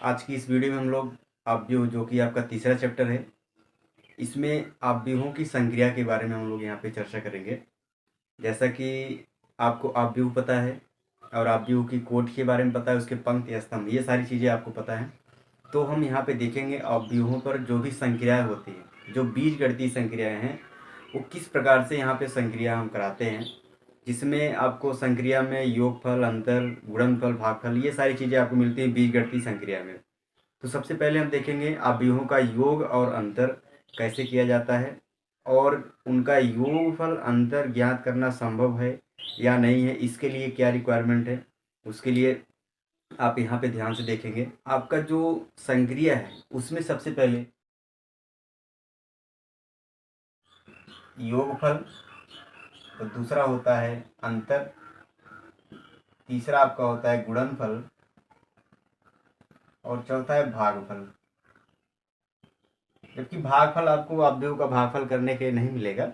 आज की इस वीडियो में हम लोग अवयव जो कि आपका तीसरा चैप्टर है, इसमें अवयवों की संक्रिया के बारे में हम लोग यहाँ पे चर्चा करेंगे। जैसा कि आपको अवयव पता है और अवयव की कोटि के बारे में पता है, उसके पंक्ति स्तंभ, ये सारी चीज़ें आपको पता है। तो हम यहाँ पे देखेंगे अवयवों पर जो भी संक्रियाएँ होती हैं, जो बीजगणितीय संक्रियाएँ हैं, वो किस प्रकार से यहाँ पे संक्रिया हम कराते हैं, जिसमें आपको संक्रिया में योगफल, अंतर, गुणनफल, भागफल, ये सारी चीज़ें आपको मिलती हैं बीजगणितीय संक्रिया में। तो सबसे पहले हम देखेंगे अवयवों का योग और अंतर कैसे किया जाता है, और उनका योगफल अंतर ज्ञात करना संभव है या नहीं है, इसके लिए क्या रिक्वायरमेंट है, उसके लिए आप यहाँ पे ध्यान से देखेंगे। आपका जो संक्रिया है उसमें सबसे पहले योगफल, तो दूसरा होता है अंतर, तीसरा आपका होता है गुणनफल, और चौथा है भागफल। जबकि भागफल आपको अवयव का भागफल करने के नहीं मिलेगा।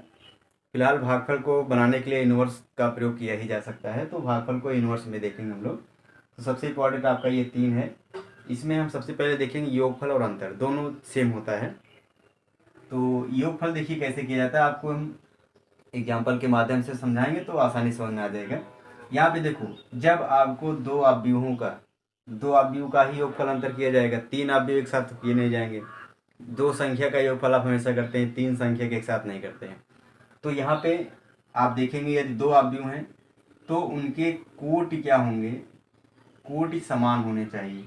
फिलहाल भागफल को बनाने के लिए इनवर्स का प्रयोग किया ही जा सकता है, तो भागफल को इनवर्स में देखेंगे हम लोग। तो सबसे इम्पोर्टेंट आपका ये 3 है। इसमें हम सबसे पहले देखेंगे योगफल और अंतर, दोनों सेम होता है। तो योगफल देखिए कैसे किया जाता है, आपको हम एग्जाम्पल के माध्यम से समझाएंगे तो आसानी समझ में आ जाएगा। यहाँ पे देखो, जब आपको दो अवयव का ही योगफल अंतर किया जाएगा, 3 अवयव एक साथ किए नहीं जाएंगे। दो संख्या का योगफल आप हमेशा करते हैं, 3 संख्या के एक साथ नहीं करते हैं। तो यहाँ पे आप देखेंगे यदि दो अवयव हैं तो उनके कोटि क्या होंगे, कोटि समान होने चाहिए।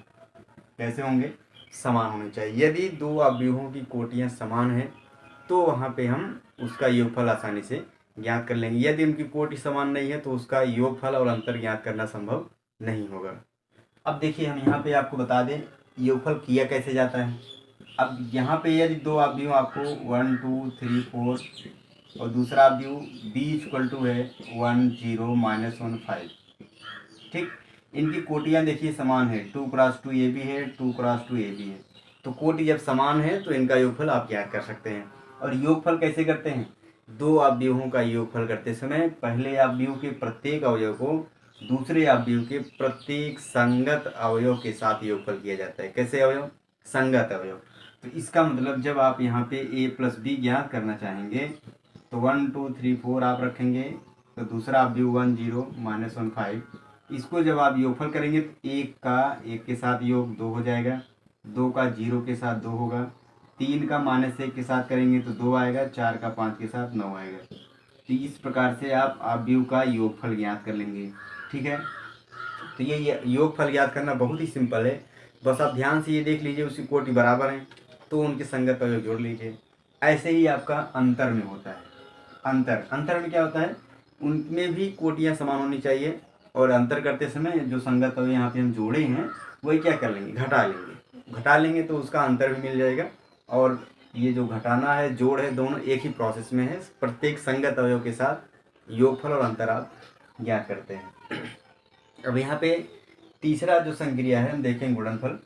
कैसे होंगे? समान होने चाहिए। यदि दो अवयवों की कोटियाँ समान हैं तो वहाँ पे हम उसका योगफल आसानी से ज्ञात कर लेंगे। यदि उनकी कोटि समान नहीं है तो उसका योगफल और अंतर ज्ञात करना संभव नहीं होगा। अब देखिए, हम यहाँ पे आपको बता दें योगफल किया कैसे जाता है। अब यहाँ पे यदि दो अवयव आपको 1 2 3 4 और दूसरा अवयव b इक्वल टू है 1 0 -1 5, ठीक, इनकी कोटियाँ देखिए समान है, 2 क्रॉस 2 ये भी है, 2 क्रॉस 2 ये भी है। तो कोटि जब समान है तो इनका योगफल आप ज्ञात कर सकते हैं। और योगफल कैसे करते हैं? दो अवयवों का योगफल करते समय पहले अवयव के प्रत्येक अवयव को दूसरे अवयव के प्रत्येक संगत अवयव के साथ योगफल किया जाता है। कैसे अवयव? संगत अवयव। तो इसका मतलब जब आप यहाँ पे a प्लस बी ज्ञात करना चाहेंगे तो 1 2 3 4 आप रखेंगे, तो दूसरा अवयव 1 0 -1 5, इसको जब आप योगफल करेंगे तो एक का एक के साथ योग 2 हो जाएगा, 2 का 0 के साथ 2 होगा, 3 का -1 के साथ करेंगे तो 2 आएगा, 4 का 5 के साथ 9 आएगा। तो इस प्रकार से आप अवयव का योगफल ज्ञात कर लेंगे। ठीक है, तो ये योगफल ज्ञात करना बहुत ही सिंपल है। बस आप ध्यान से ये देख लीजिए उसकी कोटि बराबर है तो उनके संगत अवयव जोड़ लीजिए। ऐसे ही आपका अंतर में होता है। अंतर में क्या होता है? उनमें भी कोटियाँ समान होनी चाहिए, और अंतर करते समय जो संगत अवयव यहाँ पे हम जोड़े हैं वही क्या कर लेंगे? घटा लेंगे तो उसका अंतर भी मिल जाएगा। और ये जो घटाना है, जोड़ है, दोनों एक ही प्रोसेस में है। प्रत्येक संगत अवयव के साथ योगफल और अंतर आप ज्ञात करते हैं। अब यहाँ पे तीसरा जो संक्रिया है हम देखें गुणनफल।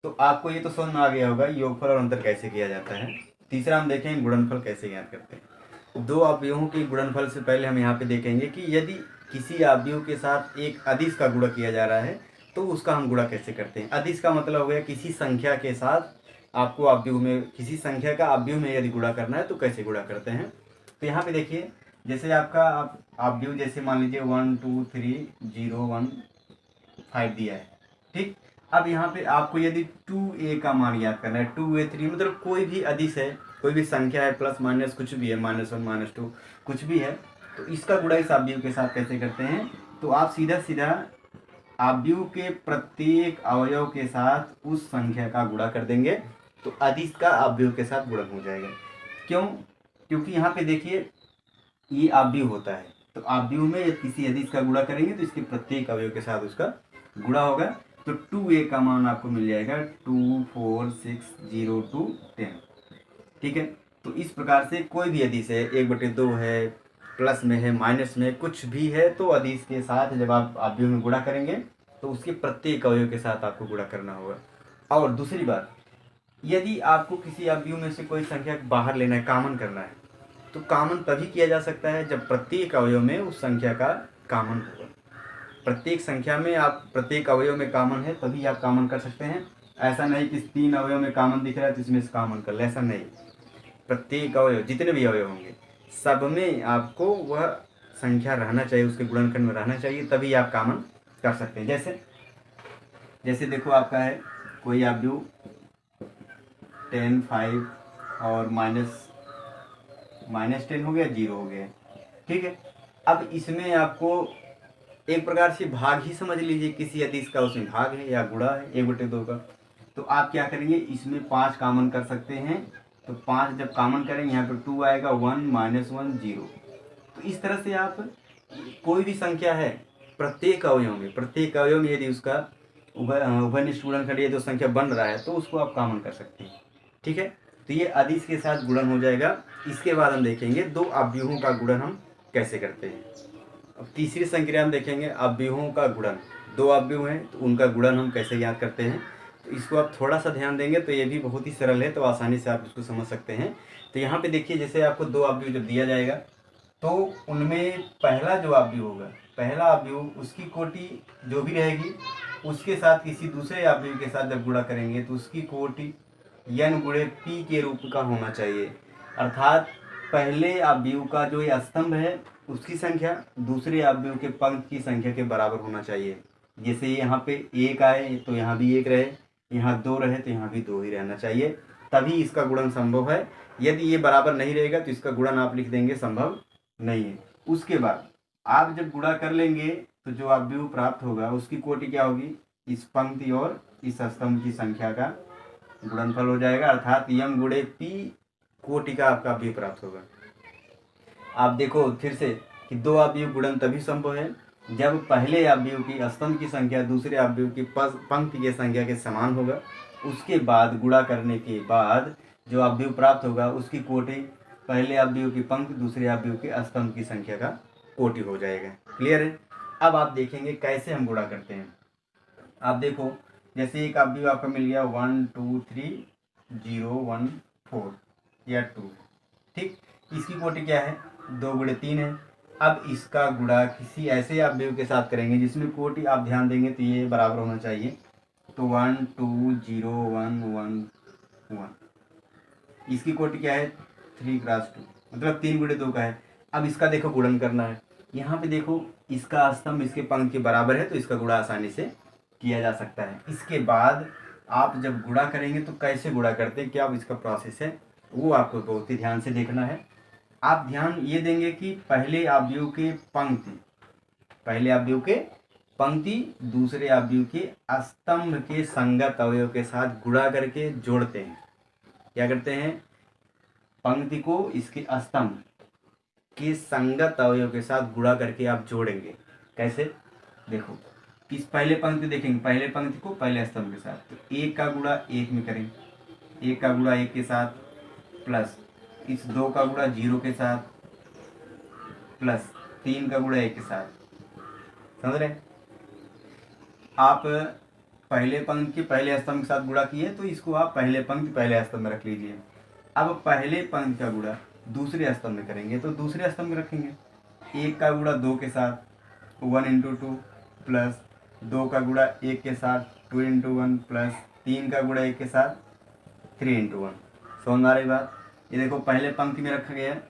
तो आपको ये तो समझ में आ गया होगा योगफल और अंतर कैसे किया जाता है। तीसरा हम देखें गुणनफल कैसे ज्ञात करते हैं। दो अवयवों के गुणनफल से पहले हम यहाँ पे देखेंगे कि यदि किसी अवयव के साथ एक अदिश का गुणा किया जा रहा है तो उसका हम गुणा कैसे करते हैं। अदिश का मतलब हो गया किसी संख्या के साथ आपको अवयव में, किसी संख्या का अवयव में यदि गुणा करना है तो कैसे गुणा करते हैं। तो यहाँ पे देखिए, जैसे आपका अवयव जैसे मान लीजिए 1 2 3 0 1 5 दिया है, ठीक। अब यहाँ पे आपको यदि 2a का मान याद करना है, 2a 3, मतलब कोई भी अदिश है, कोई भी संख्या है, प्लस माइनस कुछ भी है, -1 -2 कुछ भी है, तो इसका गुणा इस अवयव के साथ कैसे करते हैं? तो आप सीधा सीधा अवयव के प्रत्येक अवयव के साथ उस संख्या का गुणा कर देंगे तो अदिश का अवयव के साथ गुणन हो जाएगा। क्यों? क्योंकि यहाँ पे देखिए ये अवयव होता है, तो अवयव में यदि किसी अदिश का गुणा करेंगे तो इसके प्रत्येक अवयव के साथ उसका गुणा होगा। तो 2a का मान आपको मिल जाएगा 2 4 6 0 2 10, ठीक है। तो इस प्रकार से कोई भी अदिश है, 1/2 है, प्लस में है, माइनस में, कुछ भी है, तो अदिश के साथ जब आप अवयव में गुणा करेंगे तो उसके प्रत्येक अवयव के साथ आपको गुणा करना होगा। और दूसरी बात, यदि आपको किसी अवयव में से कोई संख्या बाहर लेना है, कामन करना है, तो कामन तभी किया जा सकता है जब प्रत्येक अवयव में उस संख्या का कामन होगा। प्रत्येक संख्या में आप प्रत्येक अवयव में कामन है तभी आप कामन कर सकते हैं, ऐसा नहीं कि 3 अवयव में कॉमन दिख रहा है तो इसमें से कॉमन कर ले, ऐसा नहीं। प्रत्येक अवयव, जितने भी अवयव होंगे सब में आपको वह संख्या रहना चाहिए, उसके गुणनखंड में रहना चाहिए, तभी आप कॉमन कर सकते हैं। जैसे जैसे देखो आपका है कोई अवयव 10, 5 और -10 हो गया, 0 हो गया, ठीक है। अब इसमें आपको एक प्रकार से भाग ही समझ लीजिए, किसी अदिश का उसमें भाग है या गुणा है 1/2 का। तो आप क्या करेंगे, इसमें 5 कॉमन कर सकते हैं। तो 5 जब कॉमन करेंगे यहाँ पर 2 आएगा, 1 -1 0। तो इस तरह से आप कोई भी संख्या है प्रत्येक अवयव में यदि उसका उभयनिष्ठ गुणनखंड ये जो संख्या बन रहा है तो उसको आप कॉमन कर सकते हैं, ठीक है। तो ये अदिश के साथ गुणन हो जाएगा। इसके बाद हम देखेंगे दो अवयवों का गुणन हम कैसे करते हैं। अब तीसरी संक्रिया हम देखेंगे अवयवों का गुणन। दो अवयव हैं तो उनका गुणन हम कैसे याद करते हैं, तो इसको आप थोड़ा सा ध्यान देंगे तो ये भी बहुत ही सरल है, तो आसानी से आप इसको समझ सकते हैं। तो यहाँ पे देखिए, जैसे आपको दो अवयव जब दिया जाएगा तो उनमें पहला जो अवयव होगा, पहला अवयव उसकी कोटि जो भी रहेगी उसके साथ किसी दूसरे अवयव के साथ जब गुणा करेंगे तो उसकी कोटि n गुणे p के रूप का होना चाहिए। अर्थात पहले अवयव का जो ये स्तंभ है उसकी संख्या दूसरे अवयव के पंक्ति की संख्या के बराबर होना चाहिए। जैसे यहाँ पे 1 आए तो यहाँ भी 1 रहे, यहाँ 2 रहे तो यहाँ भी 2 ही रहना चाहिए, तभी इसका गुणन संभव है। यदि ये बराबर नहीं रहेगा तो इसका गुणन आप लिख देंगे संभव नहीं है। उसके बाद आप जब गुणा कर लेंगे तो जो अवयव प्राप्त होगा उसकी कोटि क्या होगी, इस पंक्ति और इस स्तंभ की संख्या का गुणनफल हो जाएगा, अर्थात m गुणे p कोटि का आपका अवयव प्राप्त होगा। आप देखो फिर से कि दो अवयव गुणन तभी संभव है जब पहले अवयव की स्तंभ की संख्या दूसरे अवयव की पंक्ति की संख्या के समान होगा। उसके बाद गुणा करने के बाद जो अवयव प्राप्त होगा उसकी कोटि पहले अवयव की पंक्ति दूसरे अवयव के स्तंभ की संख्या का कोटि हो जाएगा। क्लियर है। अब आप देखेंगे कैसे हम गुणा करते हैं। आप देखो, जैसे एक अवयव आपका मिल गया 1 2 3 0 1 4 या 2, ठीक। इसकी कोटि क्या है, 2 गुणे 3 है। अब इसका गुणा किसी ऐसे अवयव के साथ करेंगे जिसमें कोटि आप ध्यान देंगे तो ये बराबर होना चाहिए। तो 1 2 0 1 1 1, इसकी कोटि क्या है 3 × 2, मतलब 3 गुणे 2 का है। अब इसका देखो गुणन करना है। यहाँ पे देखो इसका स्तंभ इसके पंक्ति के बराबर है तो इसका गुणा आसानी से किया जा सकता है। इसके बाद आप जब गुणा करेंगे तो कैसे गुणा करते हैं, क्या इसका प्रोसेस है, वो आपको बहुत ही ध्यान से देखना है। आप ध्यान ये देंगे कि पहले अवयव के पंक्ति दूसरे अवयव के स्तंभ के संगत अवयव के साथ गुणा करके जोड़ते हैं। क्या करते हैं, पंक्ति को इसके स्तंभ के संगत अवयव के साथ गुणा करके आप जोड़ेंगे। कैसे, देखो इस पहले पंक्ति देखेंगे, पहले पंक्ति को पहले स्तंभ के साथ, तो 1 का गुणा 1 में करेंगे, 1 का गुणा 1 के साथ, प्लस इस 2 का गुणा 0 के साथ, प्लस 3 का गुणा 1 के साथ। समझ रहे हैं। आप पहले पंक्ति के पहले स्तंभ के साथ गुणा किए तो इसको आप पहले पंक्ति पहले स्तंभ में रख लीजिए। अब पहले पंक्ति का गुणा दूसरे स्तंभ में करेंगे तो दूसरे स्तंभ में रखेंगे। 1 का गुणा 2 के साथ 1 × 2, प्लस 2 का गुणा 1 के साथ 2 × 1, प्लस 3 का गुणा 1 के साथ 3 × 1। समझ आ रही बात। ये देखो पहले पंक्ति में रखा गया है।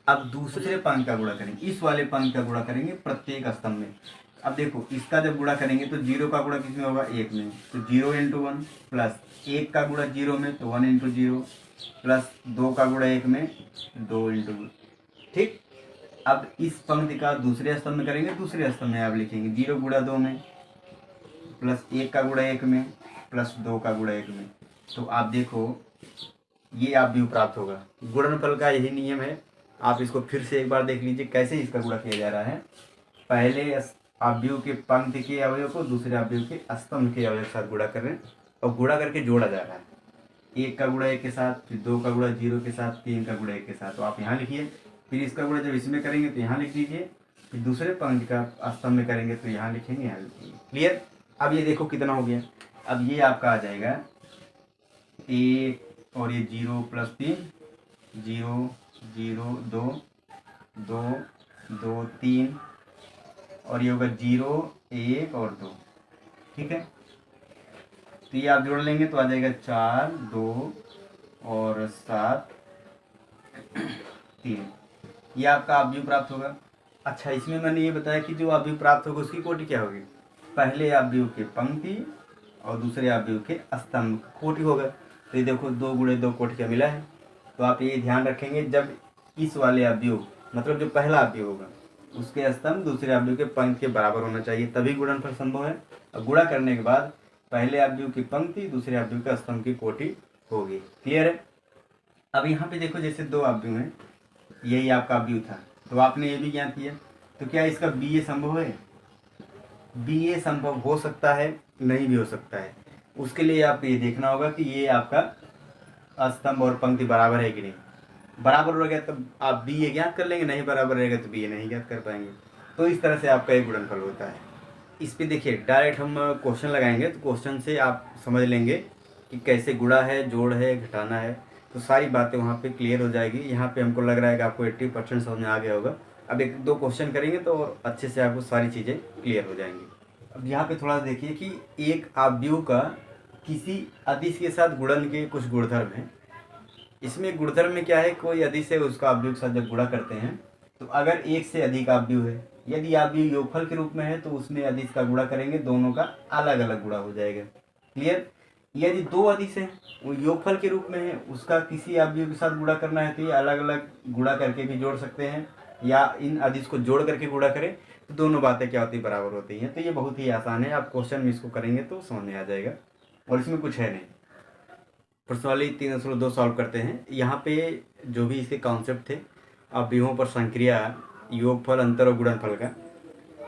अब दूसरे पंक्ति का गुणा करेंगे, इस वाले पंक्ति का गुणा करेंगे प्रत्येक स्तंभ में। अब देखो इसका जब गुणा करेंगे तो 0 का गुणा किसमें होगा, 1 में, तो 0 × 1, प्लस 1 का गुणा 0 में तो 1 × 0, प्लस 2 का गुणा 1 में 2 × 1, ठीक। अब इस पंक्ति का दूसरे स्तंभ में करेंगे, दूसरे स्तंभ में आप लिखेंगे 0 गुणा 2 में, प्लस 1 का गुणा 1 में, प्लस 2 का गुणा 1 में। तो आप देखो ये अवयव प्राप्त होगा। गुणनफल का यही नियम है। आप इसको फिर से एक बार देख लीजिए कैसे इसका गुणा किया जा रहा है। पहले अवयव के पंक्ति के अवयव को दूसरे अवयव के स्तंभ के अवयव के साथ गुणा कर रहे हैं और गुणा करके जोड़ा जा रहा है। 1 का गुणा 1 के साथ, फिर 2 का गुणा 0 के साथ, 3 का गुणा 1 के साथ। तो आप यहाँ लिखिए, फिर इसका गुणा जब इसमें करेंगे तो यहाँ लिख दीजिए, फिर दूसरे पंक्ति का स्तंभ में करेंगे तो यहाँ लिखेंगे, यहाँ लिखेंगे। क्लियर। अब ये देखो कितना हो गया। अब ये आपका आ जाएगा 1 और ये 0 + 3, 0 0 2 2 2 3 और ये होगा 0 1 और 2, ठीक है। तो ये आप जोड़ लेंगे तो आ जाएगा 4 2 और 7 3। ये आपका अवयव प्राप्त होगा। अच्छा, इसमें मैंने ये बताया कि जो अवयव प्राप्त होगा उसकी कोटि क्या होगी। पहले अवयव के पंक्ति और दूसरे अवयव के स्तंभ कोटि होगा। तो ये देखो 2 गुणे 2 कोटि क्या मिला है। तो आप ये ध्यान रखेंगे, जब इस वाले अवयव मतलब जो पहला अवयव होगा उसके स्तंभ दूसरे अवयव के पंक्ति के बराबर होना चाहिए, तभी गुणनफल संभव है। और गुणा करने के बाद पहले अवयव की पंक्ति दूसरे अवयव के स्तंभ की कोटि होगी। क्लियर है। अब यहाँ पे देखो, जैसे 2 अवयव हैं, यही आपका अवयव था, तो आपने ये भी ज्ञात किया, तो क्या इसका बी ए संभव है। बी ए संभव हो सकता है, नहीं भी हो सकता है। उसके लिए आपको ये देखना होगा कि ये आपका स्तंभ और पंक्ति बराबर है कि नहीं। बराबर हो गया तब आप बी ए ज्ञात कर लेंगे, नहीं बराबर रहेगा तो बी ए नहीं ज्ञात कर पाएंगे। तो इस तरह से आपका एक गुणनफल होता है। इस पे देखिए डायरेक्ट हम क्वेश्चन लगाएंगे, तो क्वेश्चन से आप समझ लेंगे कि कैसे गुणा है, जोड़ है, घटाना है, तो सारी बातें वहाँ पे क्लियर हो जाएगी। यहाँ पे हमको लग रहा है कि आपको 80% समझ में आ गया होगा। अब 1-2 क्वेश्चन करेंगे तो और अच्छे से आपको सारी चीज़ें क्लियर हो जाएंगी। अब यहाँ पे थोड़ा देखिए कि एक अवयव का किसी अदिश के साथ गुणन के कुछ गुणधर्म हैं। इसमें गुणधर्म में क्या है, कोई अदिश है उसका अवयव के साथ जब गुणा करते हैं तो अगर एक से अधिक अवयव है, यदि अवयव योगफल के रूप में है तो उसमें अदिश का गुणा करेंगे, दोनों का अलग अलग गुणा हो जाएगा। क्लियर। यदि 2 अदिश है वो योगफल के रूप में है, उसका किसी अवयव के साथ गुणा करना है तो ये अलग अलग गुणा करके भी जोड़ सकते हैं, या इन अदिश को जोड़ करके गुणा करें तो दोनों बातें क्या होती है, बराबर होती हैं। तो ये बहुत ही आसान है, आप क्वेश्चन में इसको करेंगे तो समझ में आ जाएगा, और इसमें कुछ है नहीं। प्रश्नावली 3.2 सॉल्व करते हैं। यहाँ पे जो भी इसके कॉन्सेप्ट थे अवयवों पर संक्रिया, योगफल, अंतर और गुणनफल का,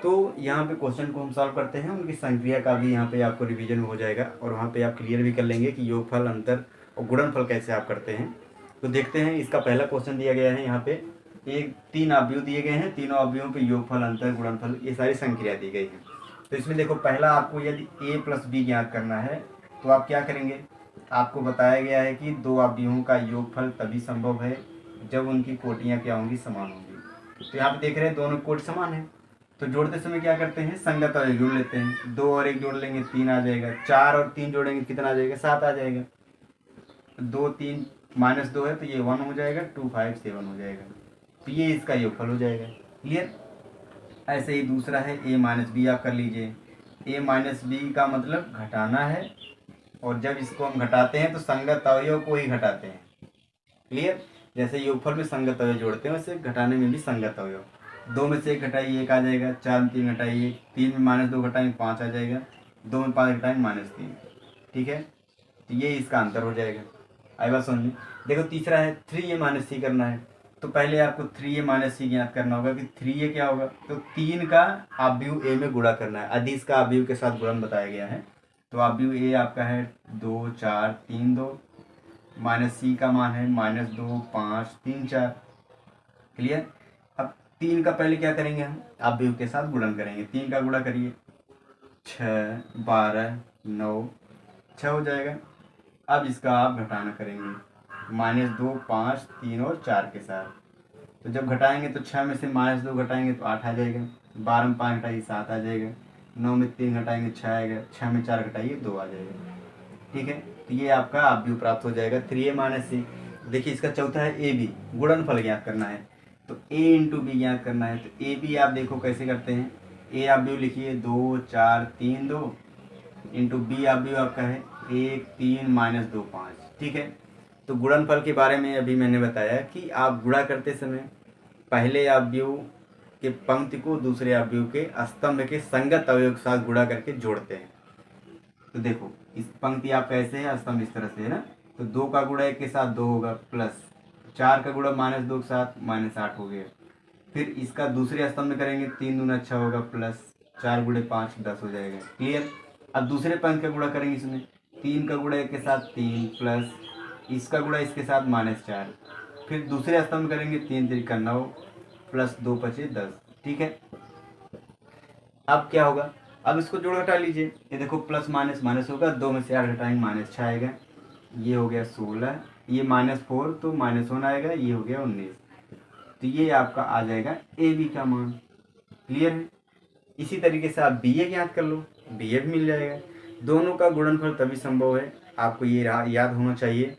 तो यहाँ पे क्वेश्चन को हम सॉल्व करते हैं, उनकी संक्रिया का भी यहाँ पे आपको रिवीजन हो जाएगा, और वहाँ पे आप क्लियर भी कर लेंगे कि योगफल, अंतर और गुणनफल कैसे आप करते हैं। तो देखते हैं, इसका पहला क्वेश्चन दिया गया है, यहाँ पे 3 अवयव दिए गए हैं, तीनों अवयवों पे योगफल, अंतर, गुणनफल ये सारी संक्रिया दी गई है। तो इसमें देखो, पहला आपको यदि a + b ज्ञात करना है तो आप क्या करेंगे। आपको बताया गया है कि 2 अवयवों का योगफल तभी संभव है जब उनकी कोटियाँ क्या होंगी, समान होंगी। तो यहाँ पे देख रहे हैं दोनों कोटि समान है, तो जोड़ते समय क्या करते हैं, संगत अवयव जोड़ लेते हैं। 2 और 1 जोड़ लेंगे 3 आ जाएगा, 4 और 3 जोड़ेंगे कितना आ जाएगा, 7 आ जाएगा। 2 3 -2 है तो ये 1 हो जाएगा, 2 5 7 हो जाएगा, तो ये इसका योगफल हो जाएगा। क्लियर। ऐसे ही दूसरा है a - b, आप कर लीजिए। a - b का मतलब घटाना है, और जब इसको हम घटाते हैं तो संगत अवयव को ही घटाते हैं। क्लियर। जैसे योगफल में संगत अवयव जोड़ते हैं वैसे घटाने में भी संगत अवयव। 2 में से 1 घटाइए 1 आ जाएगा, 4 में 3 घटाइए 3 में -2 घटाएंगे 5 आ जाएगा, 2 में 5 घटाएंगे -3। ठीक है, तो ये इसका अंतर हो जाएगा। आई बात समझ में। देखो तीसरा है 3a - c करना है, तो पहले आपको 3a - c ज्ञात करना होगा कि 3a क्या होगा, तो 3 का अवयव a में गुणा करना है, अदिश का अवयव के साथ गुणन बताया गया है। तो अवयव a आपका है 2 4 3 2, -c का मान है -2 5 3 4। क्लियर। अब 3 का पहले क्या करेंगे, हम अवयव के साथ गुणन करेंगे। 3 का गुणा करिए, 6 12 9 6 हो जाएगा। अब इसका आप घटाना करेंगे, -2 5 3 और 4 के साथ। तो जब घटाएंगे तो 6 में से -2 घटाएंगे तो 8 आ जाएगा, 12 में 5 घटाइए 7 आ जाएगा, 9 में 3 घटाएंगे 6 आएगा, 6 में 4 घटाइए 2 आ जाएगा। ठीक है, तो ये आपका अवयव प्राप्त हो जाएगा 3a - c। देखिए इसका चौथा है a b, गुणनफल ज्ञात करना है, तो a × b ज्ञात करना है। तो a b आप देखो कैसे करते हैं, a अवयव लिखिए 2 4 3 2, × b अवयव आपका है 1 3 -2 5। ठीक है, तो गुणनफल के बारे में अभी मैंने बताया कि आप गुणा करते समय पहले अवयव के पंक्ति को दूसरे अवयव के स्तंभ के संगत अवयव के साथ गुणा करके जोड़ते हैं। तो देखो इस पंक्ति आपका ऐसे है, स्तंभ इस तरह से है ना, तो 2 का गुणा 1 के साथ 2 होगा, प्लस 4 का गुणा -2 के साथ -8 हो गया। फिर इसका दूसरे स्तंभ में करेंगे 3 दूना 6 होगा, प्लस 4 × 5 10 हो जाएगा। क्लियर। अब दूसरे पंक्ति का गुणा करेंगे, इसमें 3 का गुणा 1 के साथ 3, प्लस इसका गुणा इसके साथ -4। फिर दूसरे स्तंभ में करेंगे 3 3 का 9, प्लस 2 5 10। ठीक है, अब क्या होगा, अब इसको जोड़ घटा लीजिए। ये देखो प्लस माइनस माइनस होगा, 2 में से 8 घटाएंगे -6 आएगा, ये हो गया 16, ये -4 तो -1 आएगा, ये हो गया 19। तो ये आपका आ जाएगा ए बी का मान। क्लियर है। इसी तरीके से आप बी ए ज्ञात कर लो, बी ए भी मिल जाएगा। दोनों का गुणनफल तभी संभव है, आपको ये याद होना चाहिए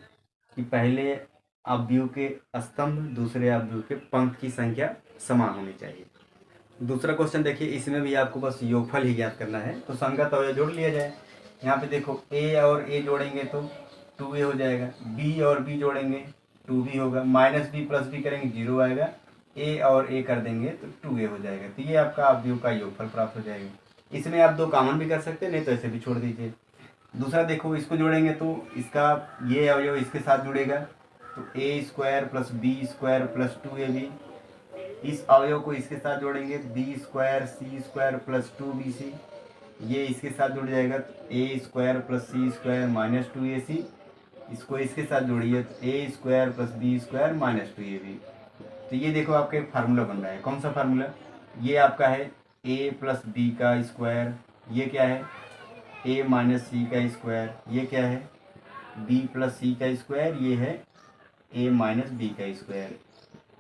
कि पहले अवयव के स्तंभ दूसरे अवयव के पंक्ति की संख्या समान होनी चाहिए। दूसरा क्वेश्चन देखिए, इसमें भी आपको बस योगफल ही ज्ञात करना है, तो संगत अवयव जोड़ लिया जाए। यहाँ पे देखो ए और ए जोड़ेंगे तो 2a हो जाएगा, बी और बी जोड़ेंगे 2b होगा, माइनस बी प्लस बी करेंगे 0 आएगा, ए और ए कर देंगे तो 2a हो जाएगा। तो ये आपका अवयव का योगफल प्राप्त हो जाएगा। इसमें आप दो कॉमन भी कर सकते हैं, नहीं तो ऐसे भी छोड़ दीजिए। दूसरा देखो, इसको जोड़ेंगे तो इसका ये अवयव इसके साथ जुड़ेगा, तो A square plus B square plus 2ab। इस अवयव को इसके साथ जोड़ेंगे, B square C square plus 2bc। ये इसके साथ जुड़ जाएगा तो A square plus C square minus 2ac। इसको इसके साथ जोड़िए तो A square plus B square minus 2ab। तो ये देखो आपका एक फार्मूला बन रहा है। कौन सा फार्मूला? ये आपका है ए प्लस बी का स्क्वायर, ये क्या है ए माइनस सी का स्क्वायर, ये क्या है बी प्लस सी का स्क्वायर, ये है ए माइनस बी का स्क्वायर।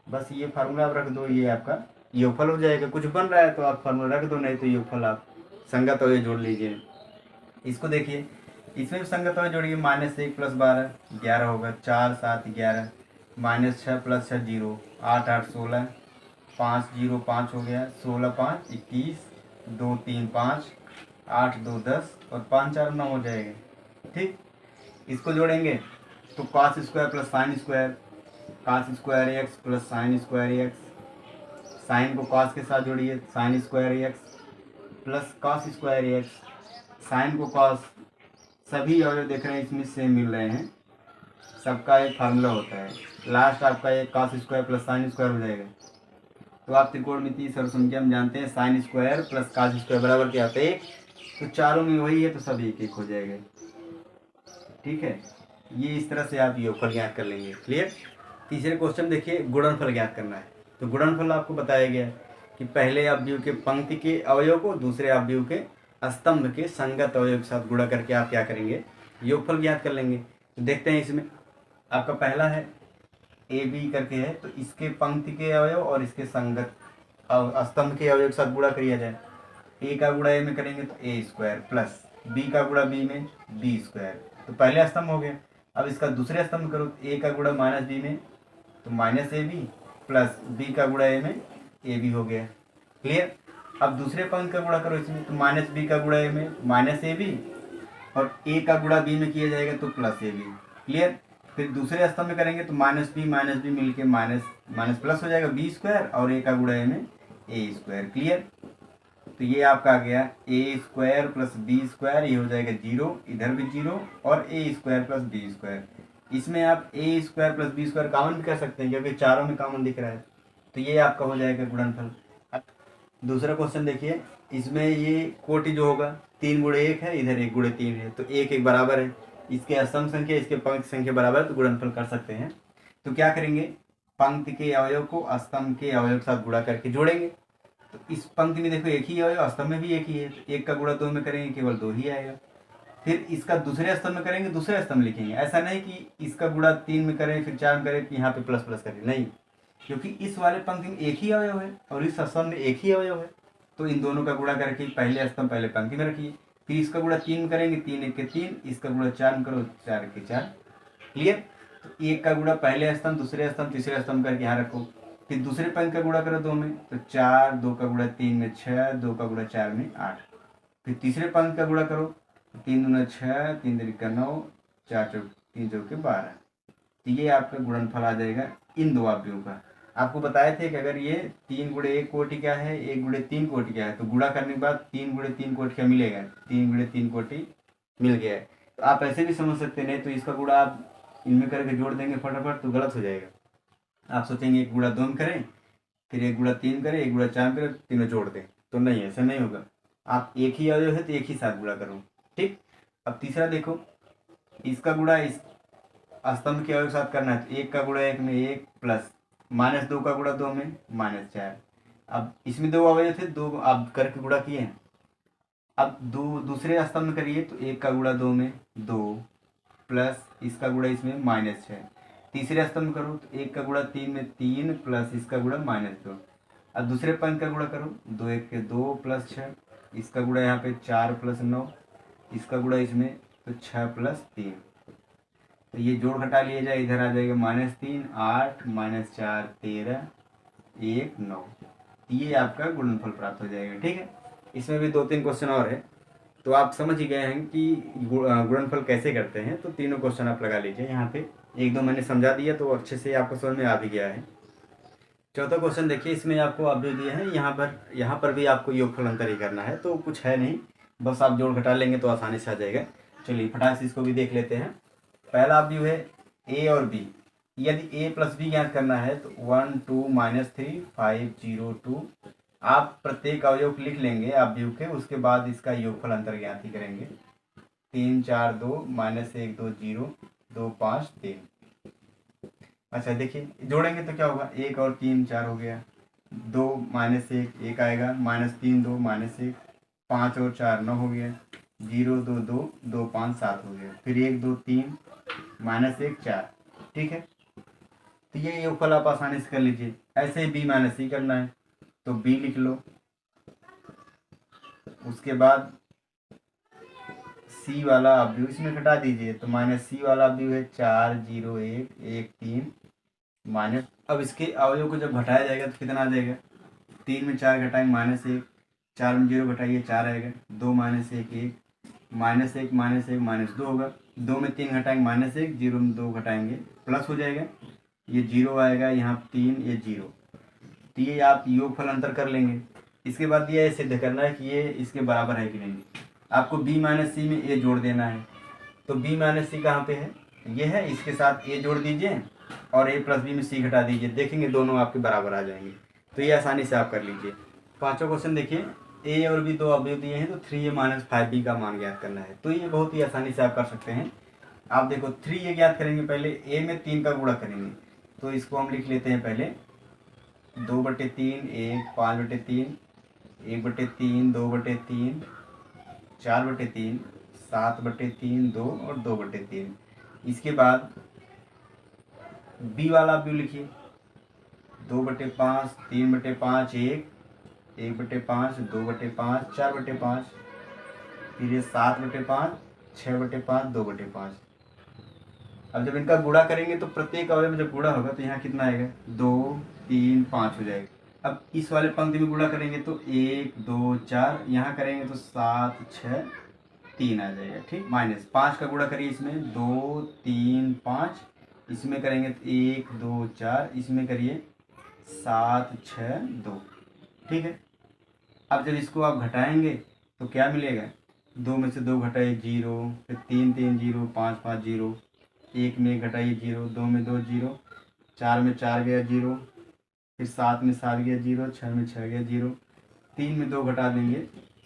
बस ये फार्मूला आप रख दो, ये आपका योगफल हो जाएगा। कुछ बन रहा है तो आप फार्मूला रख दो, नहीं तो योगफल आप संगत अवयव जोड़ लीजिए। इसको देखिए, इसमें भी संगत अवयव जोड़िए, -1 + 12 11 होगा, 4 7 11, -6 + 6 0, 8 8 16, 5 0 5 हो गया, 16 5 21, 2 3 5, 8 2 10 और 5 4 9 हो जाएगा। ठीक, इसको जोड़ेंगे तो cos square plus sine square, cos square x plus sine square x, sine को cos के साथ जोड़िए, sine square x plus cos square x, sine को cos, सभी अवयव देख रहे हैं इसमें सेम मिल रहे हैं, सबका एक फार्मूला होता है। लास्ट आपका एक cos square plus sine square हो जाएगा। तो आप त्रिकोणमितीय सर्वसंख्या में जानते हैं sine square plus cos square बराबर क्या होता है 1, तो चारों में वही है तो सब एक एक हो जाएगा। ठीक है, ये इस तरह से आप योगफल ज्ञात कर लेंगे। क्लियर? तीसरे क्वेश्चन देखिए, गुणनफल ज्ञात करना है। तो गुणनफल आपको बताया गया कि पहले अवयव के पंक्ति के अवयव को दूसरे अवयव के स्तंभ के संगत अवयव के साथ गुणा करके आप क्या करेंगे, योगफल ज्ञात कर लेंगे। तो देखते हैं, इसमें आपका पहला है ए बी करके है, तो इसके पंक्ति के अवयव और इसके संगत स्तंभ के अवयव के साथ गुणा करिया जाए। ए का गुणा ए में करेंगे तो ए स्क्वायर प्लस बी का गुणा बी में बी स्क्वायर, तो पहले स्तंभ हो गया। अब इसका दूसरे स्तंभ करो, ए का गुणा माइनस बी में तो minus A B plus B का गुणा ए में ए बी हो गया। क्लियर? अब दूसरे पंक्ति का गुणा करो इसमें, तो माइनस बी का गुणा ए में माइनस ए बी और ए का गुणा बी में किया जाएगा तो प्लस ए बी। क्लियर? फिर दूसरे स्तंभ में करेंगे तो माइनस बी मिलके माइनस माइनस प्लस हो जाएगा बी स्क्वायर और ए का गुणा ए में ए स्क्वायर। क्लियर? तो ये आपका आ गया A square plus B square, ये हो जाएगा 0, इधर भी 0 और A square plus B square. इसमें आप A square plus B square common भी कर सकते हैं क्योंकि चारों में कॉमन दिख रहा है, तो ये आपका हो जाएगा गुणनफल। दूसरा क्वेश्चन देखिए, इसमें ये कोटि जो होगा 3 × 1 है, इधर 1 × 3 है, तो 1 1 बराबर है, इसके स्तंभ संख्या इसके पंक्ति संख्या बराबर, तो गुणनफल कर सकते हैं। तो क्या करेंगे, पंक्ति के अवयव को स्तंभ के अवयव के साथ गुणा करके जोड़ेंगे। तो इस पंक्ति में देखो एक ही अवयव, स्तंभ में भी एक ही है, तो 1 का गुणा 2 में करेंगे केवल 2 ही आएगा। फिर इसका दूसरे स्तंभ में करेंगे, दूसरे स्तंभ लिखेंगे। ऐसा नहीं कि इसका गुणा 3 में करें फिर 4 में करें कि यहाँ पे प्लस प्लस करें, नहीं, क्योंकि इस वाले पंक्ति में एक ही अवयव है और इस स्तंभ में एक ही अवयव है, तो इन दोनों का गुणा करके पहले स्तंभ पहले पंक्ति में रखिए। फिर इसका गुणा 3 में करेंगे, 3 1 के 3, इसका गुणा 4 में करो, 4 के 4। क्लियर? तो 1 का गुणा पहले स्तंभ दूसरे स्तंभ तीसरे स्तंभ करके यहाँ रखो। फिर दूसरे पंक्ति का गुणा करो 2 में, तो 4, 2 का गुणा 3 में 6, 2 का गुणा 4 में 8। फिर तीसरे पंक्ति का गुणा करो, 3 दूना 6, 3 3 का 9, 4 चौक 3 चौके 12। तो ये आपका गुणनफल आ जाएगा इन दो अवयवों का। आपको बताए थे कि अगर ये 3 × 1 कोटि क्या है, 1 × 3 कोटि क्या है, तो गुणा करने के बाद 3 × 3 कोटि क्या मिलेगा, 3 × 3 कोटि मिल गया है। तो आप ऐसे भी समझ सकते नहीं, तो इसका गुणा आप इनमें करके जोड़ देंगे फटाफट, तो गलत हो जाएगा। आप सोचेंगे 1 × 2 में करें, फिर 1 × 3 करें, 1 × 4 में करें, तीनों जोड़ दें, तो नहीं, ऐसा नहीं होगा। आप एक ही अवयव है तो एक ही साथ गुणा करो। ठीक, अब तीसरा देखो, इसका गुणा इस स्तंभ के अवयव के साथ करना है, तो 1 का गुणा 1 में 1 प्लस -2 का गुणा 2 में -4। अब इसमें 2 अवयव थे, 2 आप करके गुणा किए हैं। अब दूसरे स्तंभ में करिए, तो 1 का गुणा 2 में 2 प्लस इसका गुणा इसमें -6। तीसरे स्तंभ में करो तो 1 का गुणा 3 में 3 प्लस इसका गुणा -2। अब दूसरे पंक्ति का गुणा करो, 2 1 के 2 प्लस 6, इसका गुणा यहाँ पे 4 प्लस 9, इसका गुणा इसमें, तो 6 + 3। तो ये जोड़ घटा लिया जाए, इधर आ जाएगा -3, 8 -4 13, 1 9। ये आपका गुणनफल प्राप्त हो जाएगा। ठीक है, इसमें भी 2-3 क्वेश्चन और है, तो आप समझ ही गए हैं कि गुणनफल कैसे करते हैं। तो तीनों क्वेश्चन आप लगा लीजिए यहाँ पे। 1-2 मैंने समझा दिया तो अच्छे से आपको समझ में आ भी गया है। चौथा क्वेश्चन देखिए, इसमें आपको अवयव दिए हैं, यहाँ पर भी आपको योगफल अंतर ही करना है, तो कुछ है नहीं, बस आप जोड़ घटा लेंगे तो आसानी से आ जाएगा। चलिए फटाक से इसको भी देख लेते हैं। पहला अवयव है ए और बी। यदि ए प्लस बी ज्ञात करना है तो 1 2 -3 5 0 2। आप प्रत्येक अवयव लिख लेंगे अवयव के, उसके बाद इसका योगफल अंतर ज्ञात ही करेंगे। 3 4 2 -1 2 0 2 5 3। अच्छा देखिए, जोड़ेंगे तो क्या होगा, 1 और 3 4 हो गया, 2 -1 1 आएगा, -3 2 -1, 5 और 4 9 हो गया, 0 2 2 2 5 7 हो गया, फिर 1 2 3 -1 4। ठीक है, तो ये योगफल आप आसानी से कर लीजिए। ऐसे ही b - c करना है तो b लिख लो, उसके बाद c वाला अवयव इसमें घटा दीजिए, तो -c वाला अवयव है 4 0 1 1 3 माइनस। अब इसके अवयव को जब घटाया जाएगा तो कितना आ जाएगा, 3 में 4 घटाएंगे -1, 4 में 0 घटाइए 4 आएगा, 2 -1 1 -1 -1 -2 होगा, 2 में 3 घटाएंगे -1, 0 में 2 घटाएंगे प्लस हो जाएगा, ये 0 आएगा, यहाँ 3 ये 0। तो ये आप योगफल अंतर कर लेंगे। इसके बाद ये सिद्ध करना है कि ये इसके बराबर है कि नहीं। आपको b - c में a जोड़ देना है, तो b - c कहाँ पे है, ये है, इसके साथ a जोड़ दीजिए और a + b में c घटा दीजिए, देखेंगे दोनों आपके बराबर आ जाएंगे। तो ये आसानी से आप कर लीजिए। पांचवा क्वेश्चन देखिए, a और b दो अवयव दिए हैं, तो 3a - 5b का मान ज्ञात करना है। तो ये बहुत ही आसानी से आप कर सकते हैं। आप देखो 3a ज्ञात करेंगे, पहले a में 3 का गुणा करेंगे, तो इसको हम लिख लेते हैं पहले 2/3 1 5/3 1/3 2/3 4/3 7/3 2 और 2/3। इसके बाद बी वाला अवयव लिखिए, 2/5 3/5 1 1/5 2/5 4/5, फिर ये 7/5 6/5 2/5। अब जब इनका गुणा करेंगे तो प्रत्येक अवयव में जब गुणा होगा तो यहाँ कितना आएगा, 2 3 5 हो जाएगा। अब इस वाले पंक्ति में गुणा करेंगे तो 1 2 4, यहाँ करेंगे तो 7 6 3 आ जाएगा। ठीक, -5 का गुणा करिए, इसमें 2 3 5, इसमें करेंगे तो 1 2 4, इसमें करिए 7 6 2। ठीक है, अब जब इसको आप घटाएंगे तो क्या मिलेगा, 2 में से 2 घटाइए 0, फिर 3 3 0 5 5 0, 1 में घटाइए 0, 2 में 2 0, 4 में 4 गया 0, फिर 7 में 7 गया 0, 6 में 6 गया 0, 3 में 2 घटा देंगे,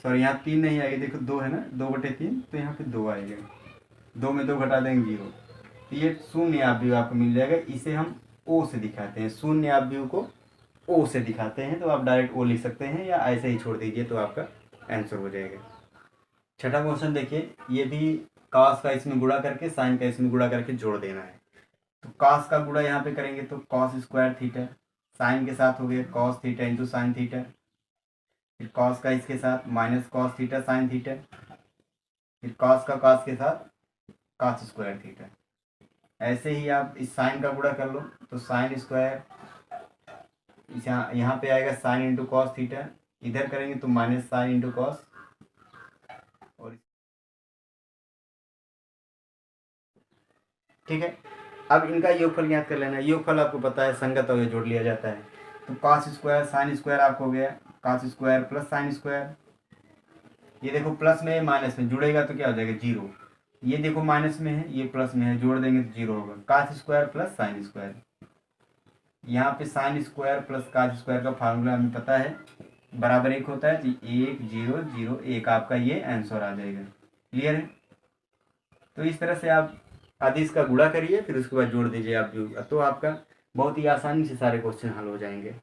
सॉरी यहाँ 3 नहीं आएगा, देखो 2 है ना, 2/3, तो यहाँ पे 2 आएगा, 2 में 2 घटा देंगे 0। तो ये शून्य अवयव आपको मिल जाएगा। इसे हम ओ से दिखाते हैं, शून्य अवयव को ओ से दिखाते हैं, तो आप डायरेक्ट ओ लिख सकते हैं या ऐसे ही छोड़ दीजिए तो आपका आंसर हो जाएगा। छठा क्वेश्चन देखिए, ये भी कॉस का इसमें गुणा करके साइन का इसमें गुणा करके जोड़ देना है। तो कॉस का गुणा यहाँ पे करेंगे तो cos² थीटा, साइन के साथ हो गया cos theta into sine theta, फिर कॉस का इसके साथ -cos थीटा साइन थीटा, फिर कॉस का कॉस के साथ cos² थीटा। ऐसे ही आप इस साइन का गुणा कर लो तो sin², यहाँ पे आएगा साइन इंटू कॉस थीटा, इधर करेंगे तो -sin इंटू कॉस, और ठीक है। अब इनका योगफल ज्ञात कर लेना है। योगफल आपको पता है संगत अवयव जोड़ लिया जाता है, तो cos² sin² आपको हो गया cos² प्लस sin²। ये देखो प्लस में माइनस में जुड़ेगा तो क्या हो जाएगा 0, ये देखो माइनस में है, ये प्लस में है, जोड़ देंगे तो 0 होगा, cos² प्लस sin²। यहाँ पे sin² प्लस cos² का फार्मूला हमें पता है, बराबर 1 होता है, तो 1 0 0 1 आपका ये आंसर आ जाएगा। क्लियर है, तो इस तरह से आप आदिश का गुणा करिए, फिर उसके बाद जोड़ दीजिए आप, तो आपका बहुत ही आसानी से सारे क्वेश्चन हल हो जाएंगे।